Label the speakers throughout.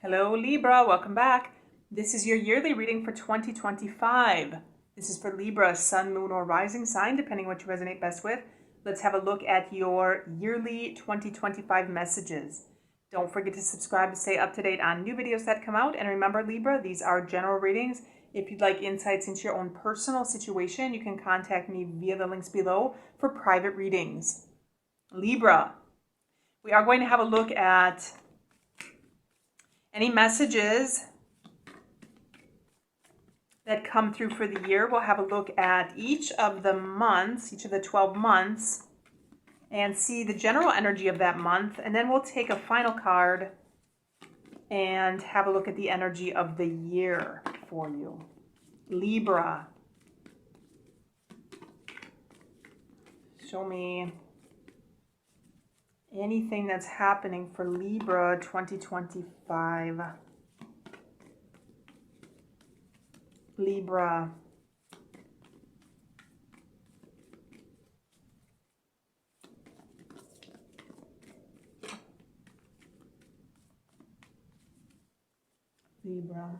Speaker 1: Hello Libra, welcome back. This is your yearly reading for 2025. This is for Libra, Sun, Moon, or Rising sign, depending what you resonate best with. Let's have a look at your yearly 2025 messages. Don't forget to subscribe to stay up to date on new videos that come out. And remember, Libra, these are general readings. If you'd like insights into your own personal situation, you can contact me via the links below for private readings. Libra, we are going to have a look at any messages that come through for the year. We'll have a look at each of the months, each of the 12 months, and see the general energy of that month. And then we'll take a final card and have a look at the energy of the year for you. Libra. Show me anything that's happening for Libra 2025. Libra. Libra.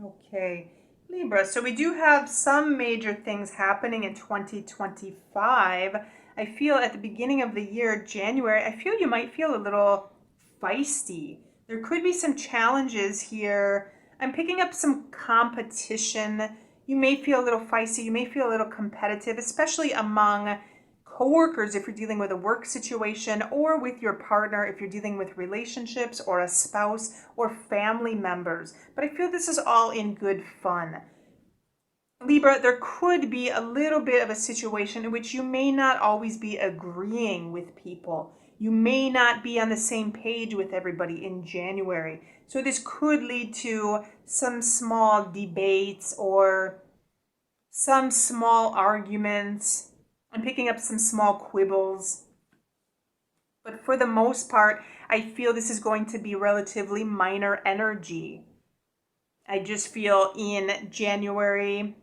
Speaker 1: Okay, Libra, so we do have some major things happening in 2025. I feel at the beginning of the year, January, I feel you might feel a little feisty. There could be some challenges here. I'm picking up some competition. You may feel a little feisty. You may feel a little competitive, especially among coworkers if you're dealing with a work situation, or with your partner if you're dealing with relationships or a spouse or family members. But I feel this is all in good fun. Libra, there could be a little bit of a situation in which you may not always be agreeing with people. You may not be on the same page with everybody in January. So this could lead to some small debates or some small arguments. I'm picking up some small quibbles. But for the most part, I feel this is going to be relatively minor energy. I just feel in January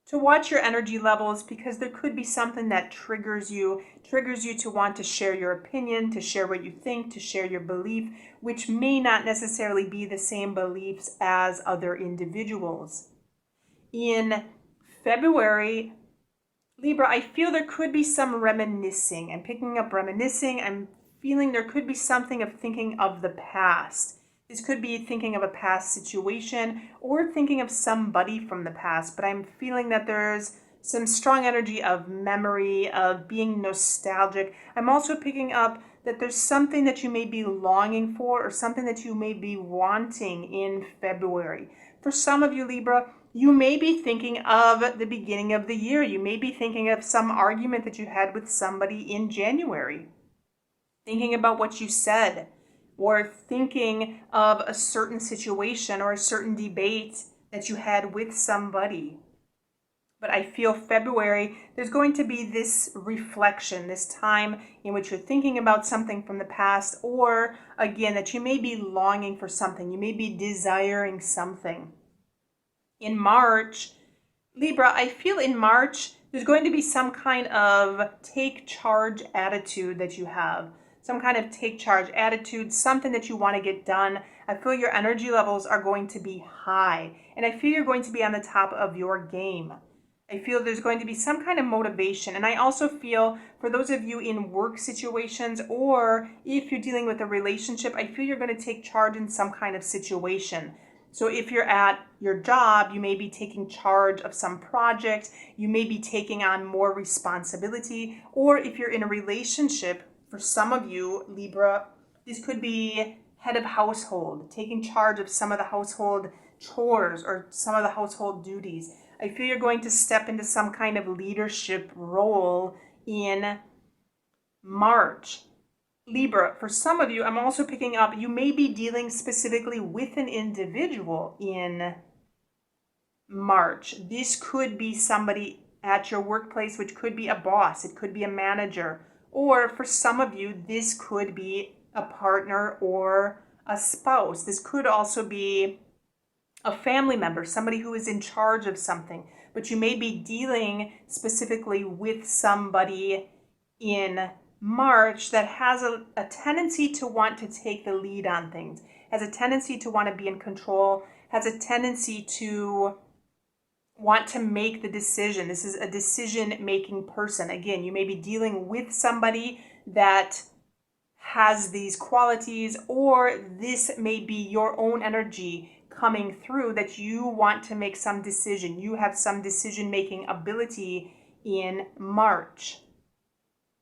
Speaker 1: to watch your energy levels, because there could be something that triggers you to want to share your opinion, to share what you think, to share your belief, which may not necessarily be the same beliefs as other individuals. In February, Libra, I feel there could be some reminiscing. I'm picking up reminiscing. I'm feeling there could be something of thinking of the past. This could be thinking of a past situation or thinking of somebody from the past, but I'm feeling that there's some strong energy of memory, of being nostalgic. I'm also picking up that there's something that you may be longing for or something that you may be wanting in February. For some of you, Libra, you may be thinking of the beginning of the year. You may be thinking of some argument that you had with somebody in January. Thinking about what you said, or thinking of a certain situation or a certain debate that you had with somebody. But I feel February, there's going to be this reflection, this time in which you're thinking about something from the past, or again, that you may be longing for something. You may be desiring something. In March, Libra, I feel in March, there's going to be some kind of take charge attitude that you have. Some kind of take charge attitude, something that you want to get done. I feel your energy levels are going to be high, and I feel you're going to be on the top of your game. I feel there's going to be some kind of motivation. And I also feel for those of you in work situations, or if you're dealing with a relationship, I feel you're going to take charge in some kind of situation. So if you're at your job, you may be taking charge of some project, you may be taking on more responsibility, or if you're in a relationship, for some of you, Libra, this could be head of household, taking charge of some of the household chores or some of the household duties. I feel you're going to step into some kind of leadership role in March. Libra, for some of you, I'm also picking up, you may be dealing specifically with an individual in March. This could be somebody at your workplace, which could be a boss, it could be a manager, or for some of you, this could be a partner or a spouse. This could also be a family member, somebody who is in charge of something, but you may be dealing specifically with somebody in March that has a tendency to want to take the lead on things, has a tendency to want to be in control, has a tendency to want to make the decision. This is a decision-making person. Again, you may be dealing with somebody that has these qualities, or this may be your own energy coming through that you want to make some decision. You have some decision-making ability in March.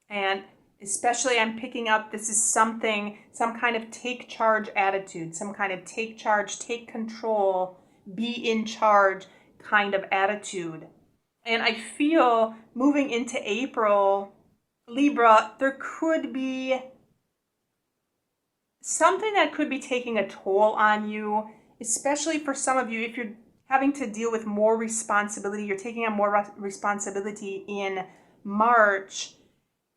Speaker 1: And especially I'm picking up, this is something, some kind of take charge attitude, some kind of take charge, take control, be in charge kind of attitude. And I feel moving into April, Libra, there could be something that could be taking a toll on you, especially for some of you, if you're having to deal with more responsibility, you're taking on more responsibility in March.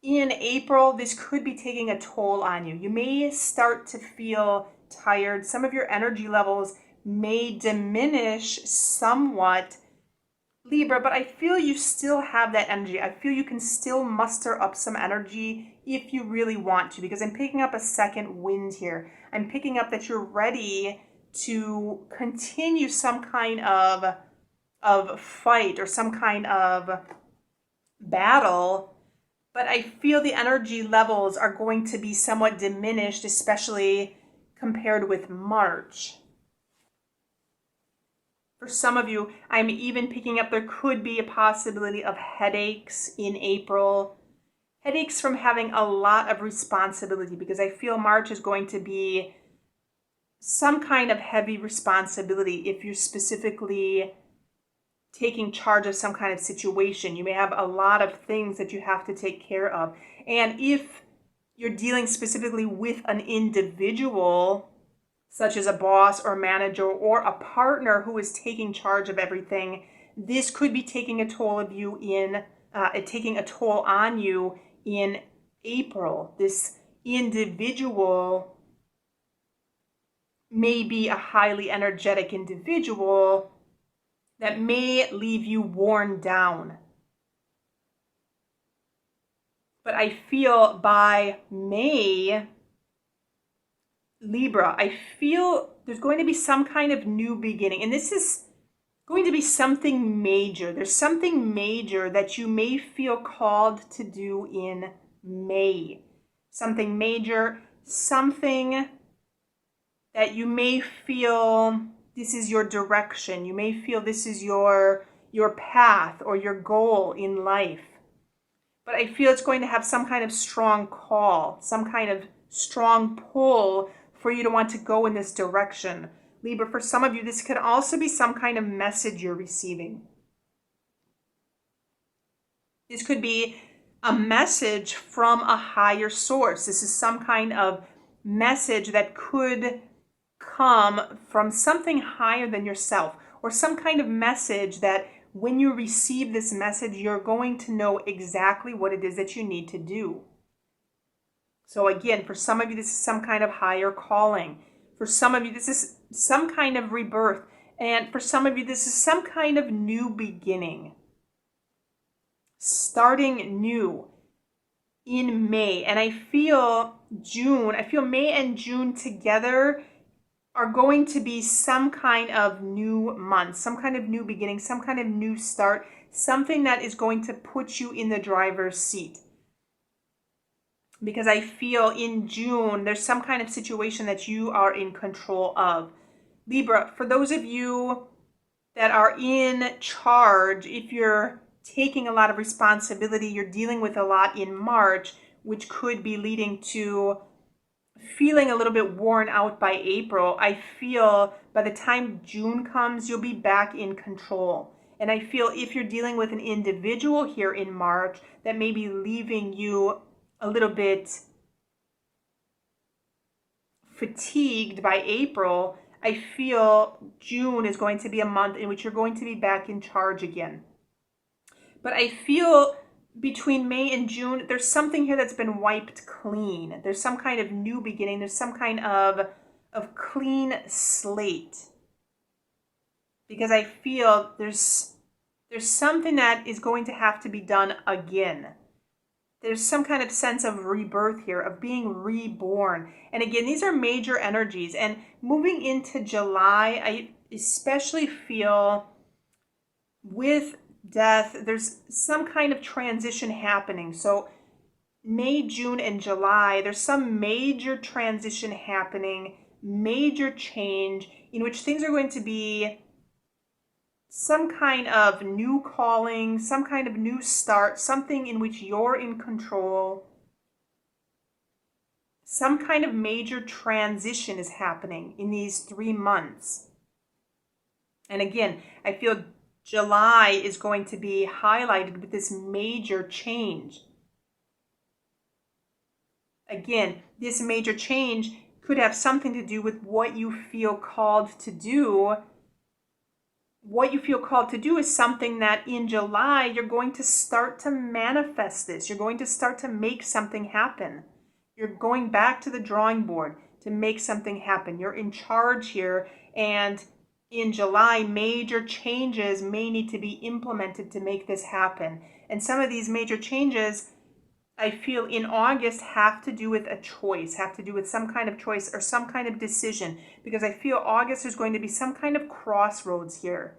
Speaker 1: In April, this could be taking a toll on you. You may start to feel tired. Some of your energy levels may diminish somewhat, Libra, but I feel you still have that energy. I feel you can still muster up some energy if you really want to, because I'm picking up a second wind here. I'm picking up that you're ready to continue some kind of fight or some kind of battle, but I feel the energy levels are going to be somewhat diminished, especially compared with March. For some of you, I'm even picking up there could be a possibility of headaches in April. Headaches from having a lot of responsibility, because I feel March is going to be some kind of heavy responsibility if you're specifically taking charge of some kind of situation. You may have a lot of things that you have to take care of. And if you're dealing specifically with an individual, such as a boss or manager or a partner who is taking charge of everything, this could be taking a toll of you taking a toll on you in April. This individual may be a highly energetic individual that may leave you worn down. But I feel by May, Libra, I feel there's going to be some kind of new beginning. And this is going to be something major. There's something major that you may feel called to do in May. Something major, something that you may feel this is your direction. You may feel this is your path or your goal in life. But I feel it's going to have some kind of strong call, some kind of strong pull for you to want to go in this direction. Libra, for some of you, this could also be some kind of message you're receiving. This could be a message from a higher source. This is some kind of message that could come from something higher than yourself, or some kind of message that when you receive this message, you're going to know exactly what it is that you need to do. So again, for some of you, this is some kind of higher calling. For some of you, this is some kind of rebirth. And for some of you, this is some kind of new beginning. Starting new in May. And I feel May and June together are going to be some kind of new month, some kind of new beginning, some kind of new start, something that is going to put you in the driver's seat. Because I feel in June, there's some kind of situation that you are in control of. Libra, for those of you that are in charge, if you're taking a lot of responsibility, you're dealing with a lot in March, which could be leading to feeling a little bit worn out by April. I feel by the time June comes, you'll be back in control. And I feel if you're dealing with an individual here in March that may be leaving you a little bit fatigued by April, I feel June is going to be a month in which you're going to be back in charge again. But I feel between May and June, there's something here that's been wiped clean. There's some kind of new beginning. There's some kind of clean slate. Because I feel there's something that is going to have to be done again. There's some kind of sense of rebirth here, of being reborn. And again, these are major energies. And moving into July, I especially feel with death, there's some kind of transition happening. So May, June, and July, there's some major transition happening, major change in which things are going to be some kind of new calling, some kind of new start, something in which you're in control. Some kind of major transition is happening in these 3 months. And again, I feel July is going to be highlighted with this major change. Again, this major change could have something to do with what you feel called to do. What you feel called to do is something that in July, you're going to start to manifest this. You're going to start to make something happen. You're going back to the drawing board to make something happen. You're in charge here. And in July, major changes may need to be implemented to make this happen. And some of these major changes, I feel in August, have to do with a choice, have to do with some kind of choice or some kind of decision, because I feel August is going to be some kind of crossroads here,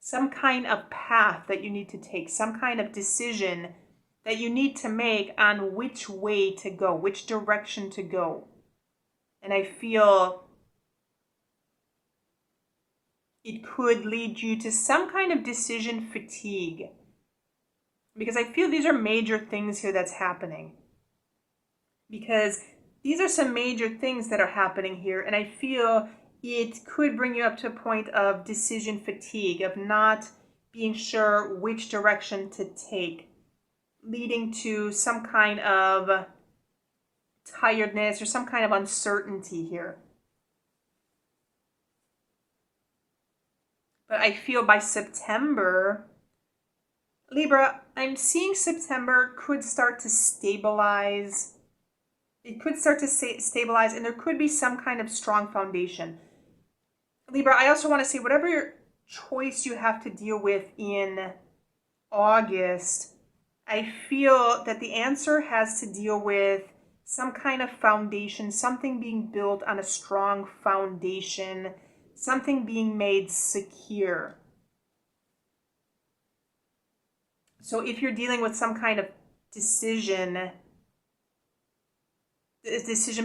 Speaker 1: some kind of path that you need to take, some kind of decision that you need to make on which way to go, which direction to go. And I feel it could lead you to some kind of decision fatigue, because I feel these are major things here that's happening. Because these are some major things that are happening here, and I feel it could bring you up to a point of decision fatigue, of not being sure which direction to take, leading to some kind of tiredness or some kind of uncertainty here. But I feel by September, Libra, I'm seeing September could start to stabilize. It could start to stabilize, and there could be some kind of strong foundation. Libra, I also want to say whatever your choice you have to deal with in August, I feel that the answer has to deal with some kind of foundation, something being built on a strong foundation, something being made secure. So if you're dealing with some kind of decision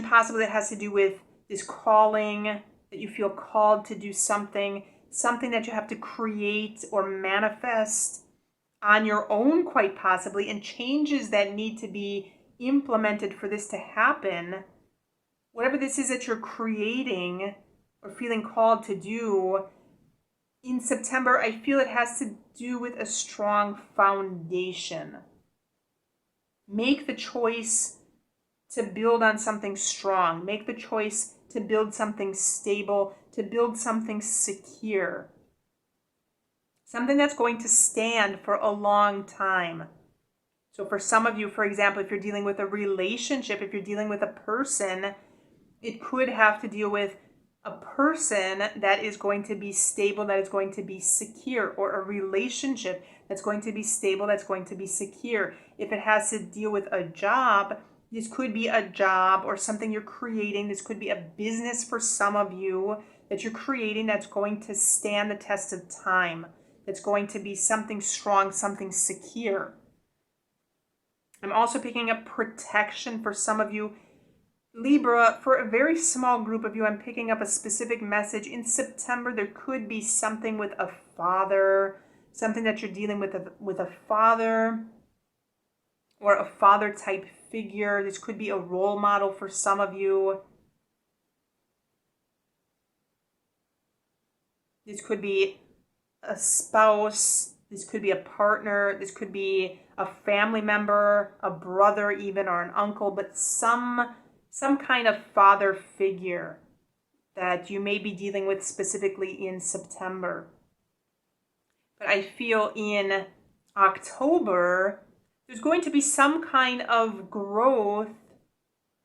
Speaker 1: possibly that has to do with this calling, that you feel called to do something that you have to create or manifest on your own, quite possibly, and changes that need to be implemented for this to happen, whatever this is that you're creating or feeling called to do, in September, I feel it has to do with a strong foundation. Make the choice to build on something strong. Make the choice to build something stable, to build something secure. Something that's going to stand for a long time. So for some of you, for example, if you're dealing with a relationship, if you're dealing with a person, it could have to deal with a person that is going to be stable, that is going to be secure, or a relationship that's going to be stable, that's going to be secure. If it has to deal with a job, this could be a job or something you're creating. This could be a business for some of you that you're creating that's going to stand the test of time, that's going to be something strong, something secure. I'm also picking up protection for some of you. Libra, for a very small group of you, I'm picking up a specific message. In September, there could be something with a father, something that you're dealing with a father or a father type figure. This could be a role model for some of you. This could be a spouse. This could be a partner. This could be a family member, a brother even, or an uncle, but some kind of father figure. that you may be dealing with specifically in September. But I feel in October, there's going to be some kind of growth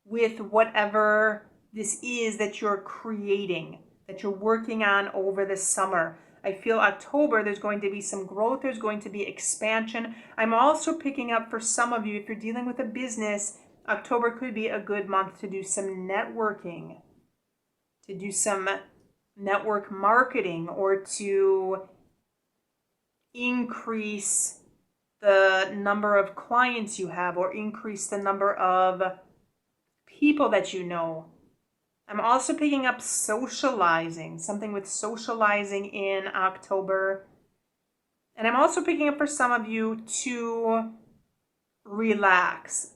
Speaker 1: with whatever this is that you're creating, that you're working on over the summer. I feel October, there's going to be some growth, there's going to be expansion. I'm also picking up for some of you, if you're dealing with a business, October could be a good month to do some networking, to do some network marketing, or to increase the number of clients you have, or increase the number of people that you know. I'm also picking up socializing, something with socializing in October. And I'm also picking up for some of you to relax.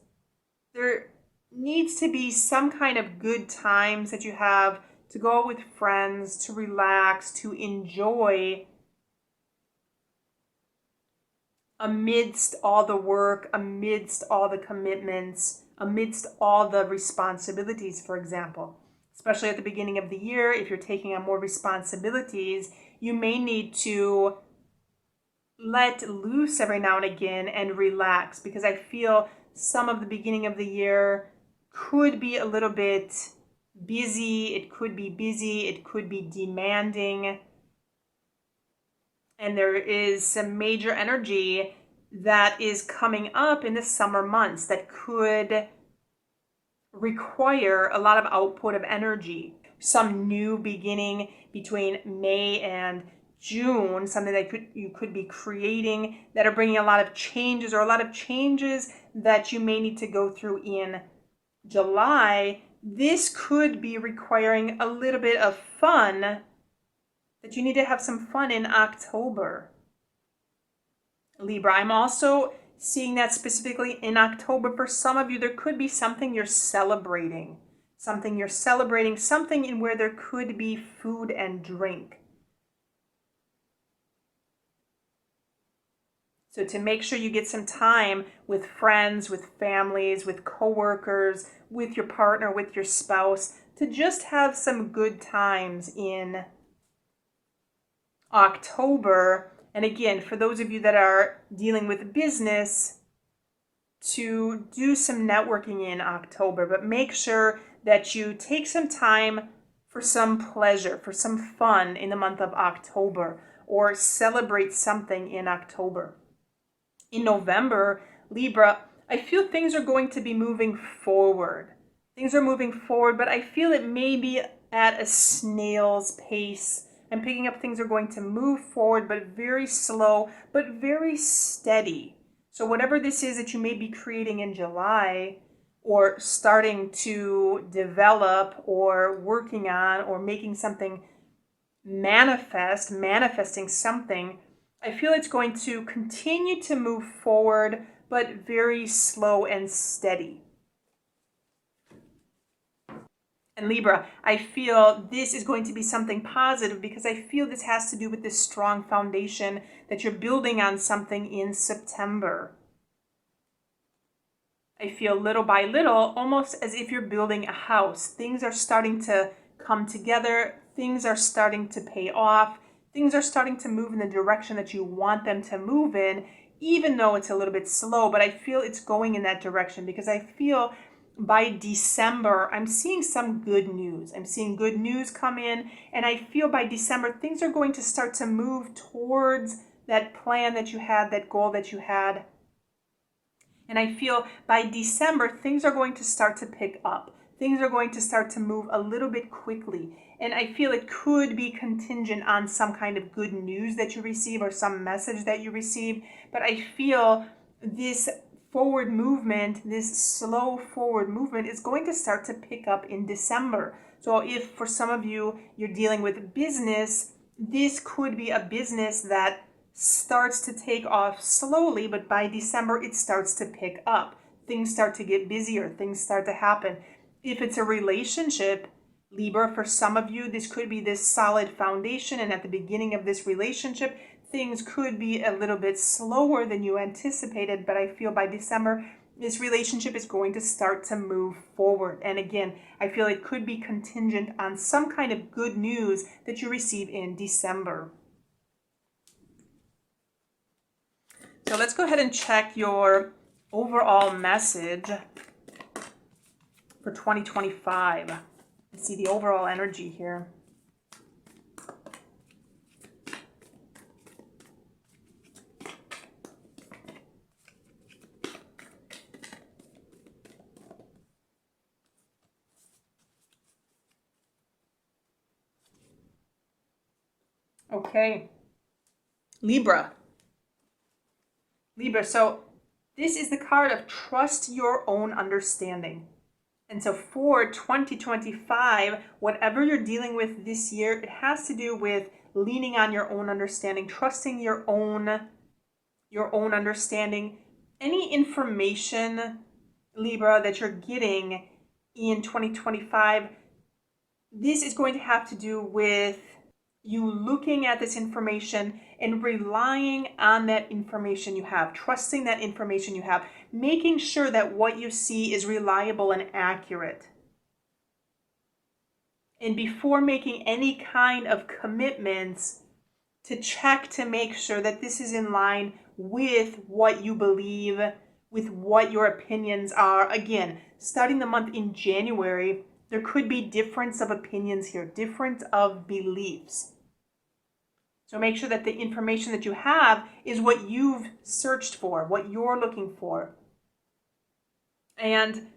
Speaker 1: There needs to be some kind of good times that you have to go out with friends, to relax, to enjoy amidst all the work, amidst all the commitments, amidst all the responsibilities, for example. Especially at the beginning of the year, if you're taking on more responsibilities, you may need to let loose every now and again and relax, because I feel some of the beginning of the year could be a little bit busy. It could be demanding. And there is some major energy that is coming up in the summer months that could require a lot of output of energy. Some new beginning between May and June, something that you could be creating that are bringing a lot of changes, or a lot of changes that you may need to go through in July. This could be requiring a little bit of fun, that you need to have some fun in October. Libra, I'm also seeing that specifically in October. For some of you, there could be something you're celebrating, something in where there could be food and drink. So to make sure you get some time with friends, with families, with coworkers, with your partner, with your spouse, to just have some good times in October. And again, for those of you that are dealing with business, to do some networking in October, but make sure that you take some time for some pleasure, for some fun in the month of October, or celebrate something in October. In November, Libra, I feel things are going to be moving forward. Things are moving forward, but I feel it may be at a snail's pace. I'm picking up things are going to move forward, but very slow, but very steady. So whatever this is that you may be creating in July, or starting to develop, or working on, or making something manifesting something, I feel it's going to continue to move forward, but very slow and steady. And Libra, I feel this is going to be something positive, because I feel this has to do with this strong foundation that you're building on something in September. I feel little by little, almost as if you're building a house. Things are starting to come together. Things are starting to pay off. Things are starting to move in the direction that you want them to move in, even though it's a little bit slow. But I feel it's going in that direction, because I feel by December, I'm seeing some good news. I'm seeing good news come in, and I feel by December, things are going to start to move towards that plan that you had, that goal that you had. And I feel by December, things are going to start to pick up. Things are going to start to move a little bit quickly. And I feel it could be contingent on some kind of good news that you receive, or some message that you receive. But I feel this forward movement, this slow forward movement, is going to start to pick up in December. So if for some of you, you're dealing with business, this could be a business that starts to take off slowly, but by December, it starts to pick up. Things start to get busier. Things start to happen. If it's a relationship, Libra, for some of you, this could be this solid foundation, and at the beginning of this relationship, things could be a little bit slower than you anticipated, but I feel by December, This relationship is going to start to move forward. And again, I feel it could be contingent on some kind of good news that you receive in December. So let's go ahead and check your overall message for 2025. Let's see the overall energy here. Okay, Libra, so this is the card of trust your own understanding. And so for 2025, whatever you're dealing with this year, it has to do with leaning on your own understanding, trusting your own understanding. Any information, Libra, that you're getting in 2025, this is going to have to do with you looking at this information and relying on that information you have, trusting that information you have, making sure that what you see is reliable and accurate. And before making any kind of commitments, to check to make sure that this is in line with what you believe, with what your opinions are. Again, starting the month in January, there could be difference of opinions here, difference of beliefs. So make sure that the information that you have is what you've searched for, what you're looking for. And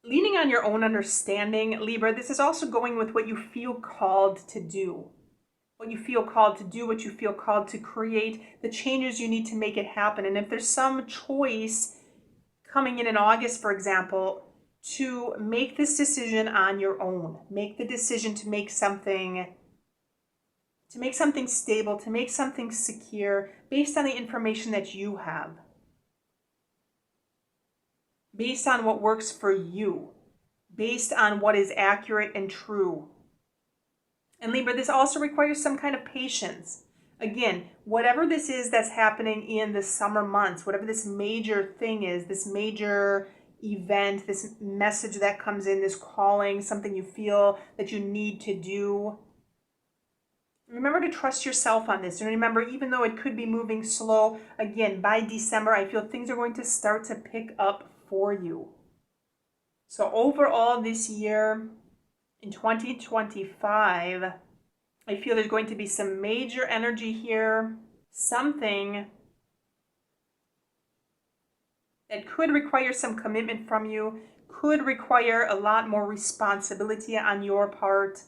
Speaker 1: leaning on your own understanding, Libra, this is also going with what you feel called to do. What you feel called to do, what you feel called to create, the changes you need to make it happen. And if there's some choice coming in August, for example, to make this decision on your own, make the decision to make something stable, to make something secure based on the information that you have, based on what works for you, based on what is accurate and true. And Libra, this also requires some kind of patience. Again, whatever this is that's happening in the summer months, whatever this major thing is, this major event, this message that comes in, this calling, something you feel that you need to do, remember to trust yourself on this. And remember, even though it could be moving slow, again, by December, I feel things are going to start to pick up for you. So overall this year, in 2025, I feel there's going to be some major energy here, something that could require some commitment from you, could require a lot more responsibility on your part,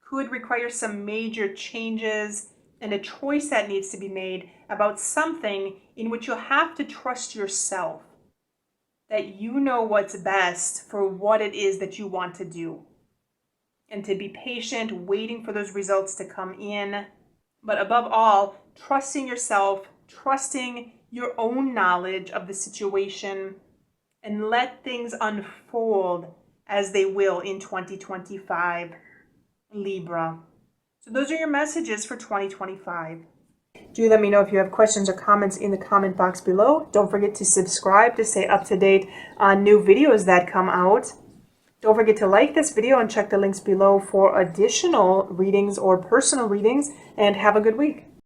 Speaker 1: could require some major changes and a choice that needs to be made about something in which you'll have to trust yourself, that you know what's best for what it is that you want to do. And to be patient, waiting for those results to come in. But above all, trusting yourself, trusting your own knowledge of the situation, and let things unfold as they will in 2025, Libra. So those are your messages for 2025. Do let me know if you have questions or comments in the comment box below. Don't forget to subscribe to stay up to date on new videos that come out. Don't forget to like this video and check the links below for additional readings or personal readings, and have a good week.